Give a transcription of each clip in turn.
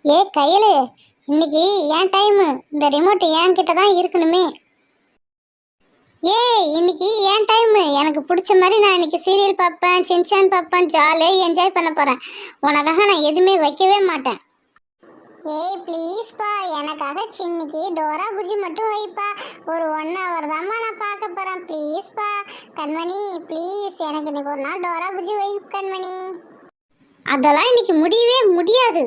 ஏ கையலு, இன்னைக்கு ஏன் டைமு, இந்த ரிமோட் என் கிட்ட தான் இருக்கணுமே. ஏய் இன்னைக்கு ஏன் டைமு, எனக்கு பிடிச்ச மாதிரி நான் இன்னைக்கு சீரியல் பார்ப்பேன், சின்சான் பார்ப்பேன், ஜாலியாக என்ஜாய் பண்ண போகிறேன். உனக்காக நான் எதுவுமே வைக்கவே மாட்டேன். ஏய் ப்ளீஸ்ப்பா, எனக்காக சின்னிக்கு டோரா புஜி மட்டும் வைப்பா. ஒரு 1 hour தான்மா நான் பார்க்க போகிறேன். ப்ளீஸ்ப்பா கண்மணி, ப்ளீஸ் எனக்கு இன்னைக்கு ஒரு நாள் டோரா புஜி வை கண்மணி. அதெல்லாம் இன்னைக்கு முடியவே முடியாது.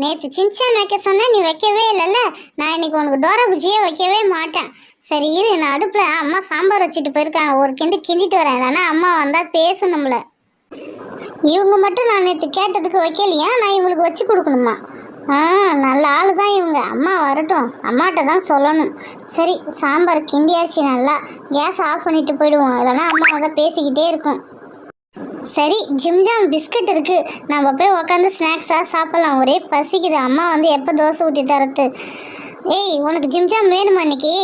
நேற்று சின்சான் வைக்க சொன்ன, நீ வைக்கவே இல்லைல்ல. நான் இன்னைக்கு உனக்கு டோரா புஜியே வைக்கவே மாட்டேன். சரி இரு, நான் அடுப்பில் அம்மா சாம்பார் வச்சுட்டு போயிருக்காங்க, ஒரு கிண்டிட்டு வரேன். இல்லைன்னா அம்மா வந்தால் பேசணும்ல. இவங்க மட்டும் நான் நேற்று கேட்டதுக்கு வைக்கலையா, நான் இவங்களுக்கு வச்சு கொடுக்கணுமா? நல்ல ஆள் தான் இவங்க. அம்மா வரட்டும், அம்மாட்ட தான் சொல்லணும். சரி சாம்பார் கிண்டியாச்சு, நல்லா கேஸ் ஆஃப் பண்ணிட்டு போயிடுவோம், இல்லைன்னா அம்மா தான் பேசிக்கிட்டே இருக்கும். சரி ஜிம்ஜாம் பிஸ்கட் இருக்கு, நம்ம போய் உக்காந்து ஸ்நாக்ஸாக சாப்பிட்லாம். ஒரே பசிக்குது, அம்மா வந்து எப்போ தோசை ஊற்றி தரது. ஏய் உனக்கு ஜிம்ஜாம் வேணுமா இன்னைக்கு?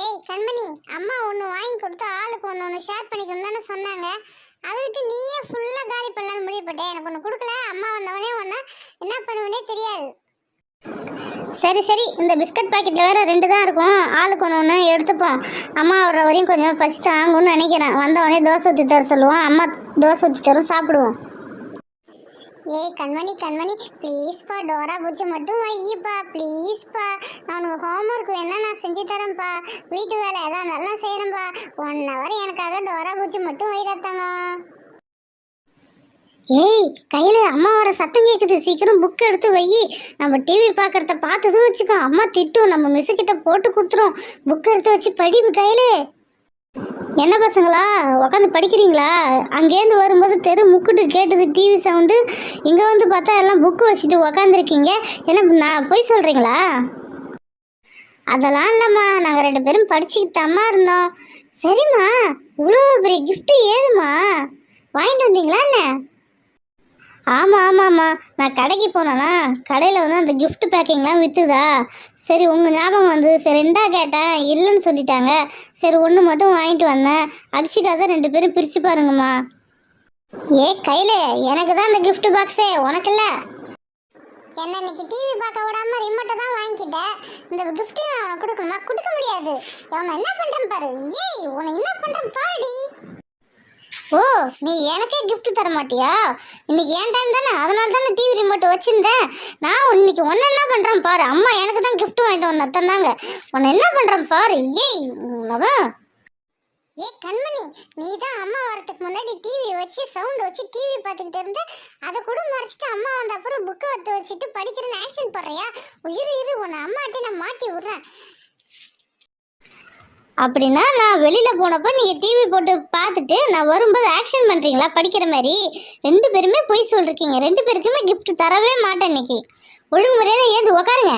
ஏய் கண்மணி, அம்மா ஒன்று வாங்கி கொடுத்து ஆளுக்கு ஒன்று ஷேர் பண்ணிக்கணும் தானே சொன்னாங்க. அதை விட்டு நீயே ஃபுல்லாக காலி பண்ணலான்னு முடிவு பண்ணிட்டேன். எனக்கு ஒன்று கொடுக்கல, அம்மா வந்தவொடனே ஒன்று என்ன பண்ணுவேனே தெரியாது. சரி சரி, இந்த பிஸ்கட் பாக்கெட்டில் வேறு 2 தான் இருக்கும், ஆளுக்கு ஒன்று எடுத்துப்போம். அம்மா வர்ற வரையும் கொஞ்சம் பசி தாங்கும்னு நினைக்கிறேன். வந்தவொடனே தோசை ஊற்றி தர சொல்லுவோம், அம்மா தோசை ஊற்றி தரும், சாப்பிடுவோம். ஏய் கண்மணி கண்மணி, ப்ளீஸ்ப்பா டோரா பூச்சி மட்டும் வைப்பா ப்ளீஸ்ப்பா. நான் உனக்கு ஹோம்ஒர்க் வேணா நான் செஞ்சு தரேன்ப்பா, வீட்டு வேலை எதாவது நல்லா செய்கிறேன்ப்பா. 1 hour எனக்காக டோரா பூச்சி மட்டும் வைடாத்தாங்க. ஏய் கையில் அம்மா வர சத்தம் கேட்குது, சீக்கிரம் புக் எடுத்து வை. நம்ம டிவி பார்க்குறத பார்த்ததும் வச்சுக்கோ, அம்மா திட்டும், நம்ம மிஸ்ஸுக்கிட்ட போட்டு கொடுத்துரும். புக் எடுத்து வச்சு படி கையில். என்ன பசங்களா உட்காந்து படிக்கிறீங்களா? அங்கேருந்து வரும்போது தெரு முக்குட்டு கேட்டது டிவி சவுண்டு, இங்கே வந்து பார்த்தா எல்லாம் புக்கு வச்சுட்டு உக்காந்துருக்கீங்க. என்ன நான் போய் சொல்கிறீங்களா? அதெல்லாம் இல்லைம்மா, நாங்கள் 2 பேரும் படிச்சுக்கிட்டு தாம்மா இருந்தோம். சரிம்மா, இவ்வளோ பெரிய கிஃப்ட்டு ஏதும்மா, வாங்கிட்டு வந்தீங்களா என்ன? ஆமாம் ஆமாம்மா, நான் கடைக்கு போனேன்னா கடையில் வந்து அந்த கிஃப்ட் பேக்கிங்லாம் விற்றுதா. சரி உங்கள் ஞாபகம் வந்து சரி 2 கேட்டேன், இல்லைன்னு சொல்லிட்டாங்க. சரி 1 மட்டும் வாங்கிட்டு வந்தேன், அடிச்சுக்காத 2 பேரும் பிரித்து பாருங்கம்மா. ஏ கையில், எனக்கு தான் அந்த கிஃப்ட் பாக்ஸே, உனக்கு இல்லை. என்ன இன்னைக்கு டிவி பார்க்க விடாம ரிமோட்டை தான் வாங்கிட்டேன், இந்த கிஃப்ட்டு கொடுக்கணுமா? கொடுக்க முடியாது. உன்னை என்ன பண்ணுறேன் பாரு. ஏய் உன்னை என்ன பண்ணுறேன் பாருடி. ஓ நீ எனக்கே கிஃப்ட் தர மாட்டியா? இன்னைக்கு ஏன் டைம் தானே, அதனால தானே டிவி ரிமோட் வச்சிருந்தேன். நான் இன்னைக்கு ஒன்று என்ன பண்ணுறேன் பாரு. அம்மா எனக்கு தான் கிஃப்ட் வாங்கிட்டு வந்து தந்தாங்க, உன்னை என்ன பண்ணுறேன் பாரு. ஏய் அவன் ஏ கண்மணி, நீ தான் அம்மா வரத்துக்கு முன்னாடி டிவி வச்சு சவுண்ட் வச்சு டிவி பார்த்துக்கிட்டு இருந்து அதை கூட மறைச்சிட்டு அம்மா வந்த அப்புறம் புக்கை வச்சு வச்சுட்டு படிக்கிறேன்னு ஆக்ஷன் போடுறியா? இரு உன்னை அம்மாட்டே நான் மாட்டி விட்றேன். அப்படின்னா நான் வெளியில் போனப்போ நீங்கள் டிவி போட்டு பார்த்துட்டு நான் வரும்போது ஆக்ஷன் பண்ணுறீங்களா படிக்கிற மாதிரி? 2 பேருமே பொய் சொல்லிருக்கீங்க. 2 பேருக்குமே கிஃப்ட் தரவே மாட்டேன் இன்னைக்கு. ஒழுங்கு முறையாக ஏந்து உக்காருங்க.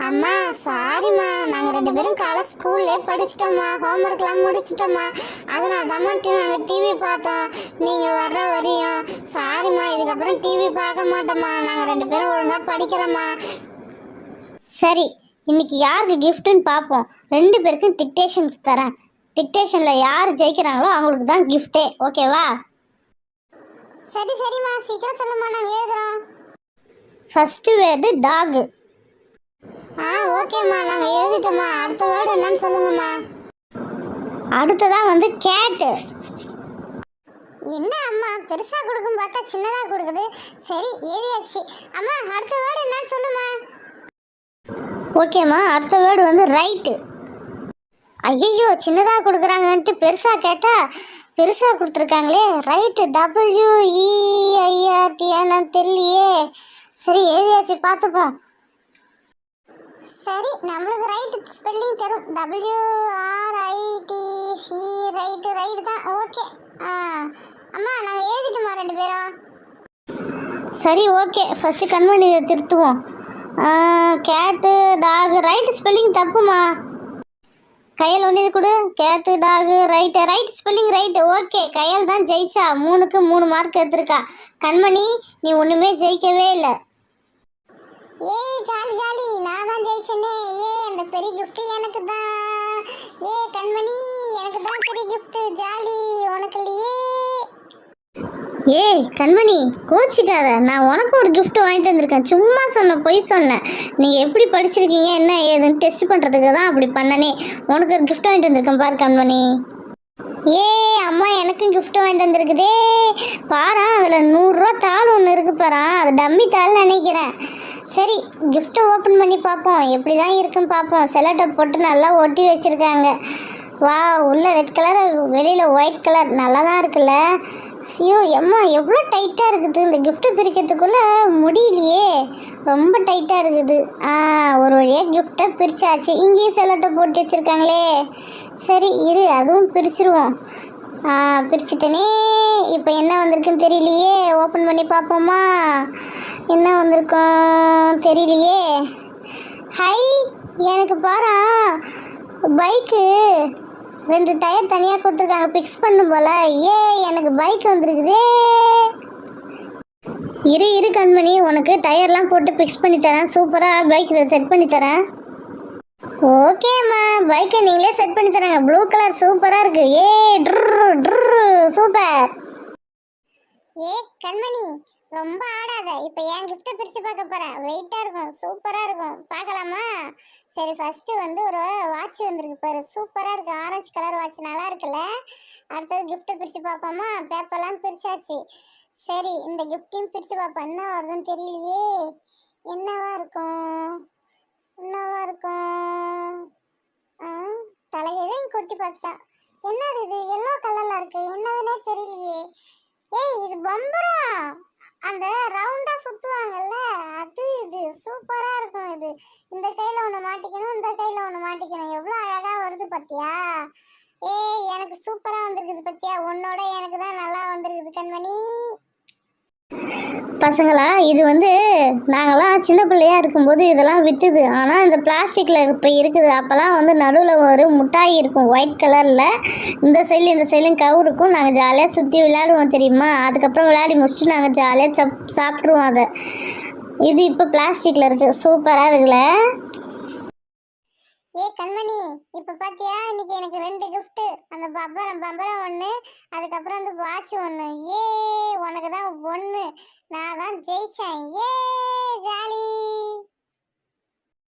அம்மா சாரிம்மா, நாங்கள் 2 பேரும் காலை ஸ்கூல்லே படிச்சிட்டோம்மா, ஹோம்ஒர்க்லாம் முடிச்சிட்டோம்மா, அதனால தான்மா நாங்கள் டிவி பார்த்தோம் நீங்கள் வர்ற வரையும். சாரிம்மா, இதுக்கப்புறம் டிவி பார்க்க மாட்டோம்மா, நாங்கள் 2 பேரும் ஒழுங்காக படிக்கிறோம்மா. சரி இன்னைக்கு யாருக்கு கிஃப்ட்டுன்னு பார்ப்போம். 2 பேருக்கும் டிக்டேஷன் தரேன். டிக்டேஷனில் யார் ஜெயிக்கிறாங்களோ அவங்களுக்கு தான் கிஃப்டே, ஓகேவா? சரி சரிம்மா, சீக்கிரம் சொல்லுமா, நாங்கள் எழுதுறோம். First word dog. ஓகேம்மா, நாங்கள் எழுதிட்டோம்மா. அடுத்த வேர்டு என்னன்னு சொல்லுங்கம்மா. அடுத்ததான் வந்து கேட்டு. என்ன அம்மா பெருசாக கொடுக்கும் பார்த்தா சின்னதாக கொடுக்குது. சரி எழுதியாச்சு. அம்மா அடுத்த வேர்டு என்னன்னு சொல்லுமா. ஓகேம்மா, அடுத்த வேர்டு வந்து ரைட்டு. ஐயோ சின்னதாக கொடுக்குறாங்கன்ட்டு பெருசாக கேட்டால் பெருசாக கொடுத்துருக்காங்களே. ரைட்டு WEIRT என்னன்னு தெரியலையே. சரி எழுதியாச்சு, பார்த்துப்போம். சரி நம்மளுக்கு ரைட்டு ஸ்பெல்லிங் தரும், WRITC, ரைட்டு தான். ஓகே அம்மா நாங்கள் எழுதிட்டோமா 2 பேரும். சரி ஓகே, ஃபஸ்ட்டு கண்மணி இதை திருத்துவோம். கேட்டு டாகு ரைட்டு ஸ்பெல்லிங் தப்புமா. கையல் ஒன்று கொடு. கேட்டு டாகு ரைட் ஸ்பெல்லிங் ரைட்டு. ஓகே, கையல் தான் ஜெயிச்சா, 3க்கு 3 மார்க் எடுத்திருக்கா. கண்மணி நீ ஒன்றுமே ஜெயிக்கவே இல்லை. ஏய் ஜாலி ஜாலி, நான் தான் ஜெயிச்சேனே. அந்த பெரிய கிஃப்ட் எனக்கு தான். கண்மணி எனக்கு தான் பெரிய கிஃப்ட். ஜாலி, உனக்கு இல்லையே. ஏய் கண்மணி, கோச்சிக்காத. நான் உனக்கு ஒரு gift வாங்கிட்டு வந்திருக்கேன். சும்மா சொன்ன, பொய் சொன்னேன். நீங்கள் எப்படி படிச்சிருக்கீங்க என்ன ஏதுன்னு டெஸ்ட் பண்ணுறதுக்கு தான் அப்படி பண்ணனே. உனக்கு ஒரு gift வாங்கிட்டு வந்திருக்கேன் பாரு கண்மணி. ஏய் அம்மா, எனக்கும் gift வாங்கிட்டு வந்திருக்குதே. பாரா, அதில் 100 ரூபா தாள் ஒன்று இருக்கு பாரா. அது டம்மி தாள்னு நினைக்கிறேன். சரி, gift ஓப்பன் பண்ணி பார்ப்போம். எப்படி தான் இருக்குன்னு பார்ப்போம். செலோடேப் போட்டு நல்லா ஒட்டி வச்சுருக்காங்க. வா, உள்ள ரெட் கலர், வெளியில் ஒயிட் கலர். நல்லா தான் இருக்குல்ல. ஐயோ எம்மா, எவ்வளோ டைட்டாக இருக்குது. இந்த gift பிரிக்கிறதுக்குள்ளே முடியலையே, ரொம்ப டைட்டாக இருக்குது. ஒரு வழியாக கிஃப்ட்டை பிரித்தாச்சு. இங்கேயும் செலோடேப் போட்டு வச்சுருக்காங்களே. சரி இரு, அதுவும் பிரிச்சுருவோம். பிரிச்சுட்டனே. இப்போ என்ன வந்திருக்குன்னு தெரியலையே. ஓப்பன் பண்ணி பார்ப்போமா? என்ன வந்திருக்கோம் தெரியலையே. ஹை, எனக்கு பாரா, பைக்கு 2 டயர் தனியாக கொடுத்துருக்காங்க, ஃபிக்ஸ் பண்ணும் போல். எனக்கு பைக் வந்திருக்குதே. இரு கண்மணி, உனக்கு டயர்லாம் போட்டு ஃபிக்ஸ் பண்ணி தரேன். சூப்பராக பைக் செட் பண்ணி தரேன். ஓகேம்மா, பைக்கை நீங்களே செட் பண்ணி தராங்க. ப்ளூ கலர் சூப்பராக இருக்குது. சூப்பர். கண்மணி, ரொம்ப ஆடாத. இப்போ என் கிஃப்ட்டை பிரித்து பார்க்க போகிறேன். வெயிட்டாக இருக்கும், சூப்பராக இருக்கும். பார்க்கலாமா? சரி, ஃபஸ்ட்டு வந்து ஒரு வாட்ச் வந்திருக்கு பாரு. சூப்பராக இருக்குது. ஆரஞ்சு கலர் வாட்ச் நல்லா இருக்குல்ல. அடுத்தது கிஃப்ட்டை பிரித்து பார்ப்போமா? பேப்பர்லாம் பிரிச்சாச்சு. சரி, இந்த கிஃப்ட்டையும் பிரித்து பார்ப்போம். என்ன வருதுன்னு தெரியலையே. என்னவா இருக்கும்? தலையையும் கொட்டி பார்த்துட்டான். என்னது இது? எல்லோ கலரில் இருக்குது. என்னதுன்னே தெரியலையே. இது பம்பரம். அந்த ரவுண்டா சுத்துவாங்கல்ல, அது இது சூப்பரா இருக்கும். இது இந்த கையில ஒண்ணு மாட்டிக்கணும், இந்த கையில ஒண்ணு மாட்டிக்கணும். எவ்வளவு அழகா வருது பாத்தியா? எனக்கு சூப்பரா வந்திருக்குது பாத்தியா? உன்னோட எனக்கு தான் நல்லா வந்திருக்குது கண்மணி. பசங்களா, இது வந்து நாங்கள்லாம் சின்ன பிள்ளையாக இருக்கும்போது இதெல்லாம் விற்றுது. ஆனால் இந்த பிளாஸ்டிக்கில் இப்போ இருக்குது. அப்போல்லாம் வந்து நடுவில் ஒரு முட்டாய் இருக்கும் ஒயிட் கலரில். இந்த சைட்லையும் கவு இருக்கும். நாங்கள் ஜாலியாக சுற்றி விளையாடுவோம் தெரியுமா. அதுக்கப்புறம் விளையாடி முடிச்சுட்டு நாங்கள் ஜாலியாக சாப்பிட்ருவோம் அதை. இது இப்போ பிளாஸ்டிக்கில் இருக்குது. சூப்பராக இருக்குல்ல. கண்மணி, இப்போ பார்த்தியா, இன்னைக்கு எனக்கு 2 gift. அந்த பம்பரம் ஒன்று, அதுக்கப்புறம் அந்த வாட்ச் ஒன்று. உனக்கு தான் 1. நான் தான் ஜெயிச்சேன். ஜாலி.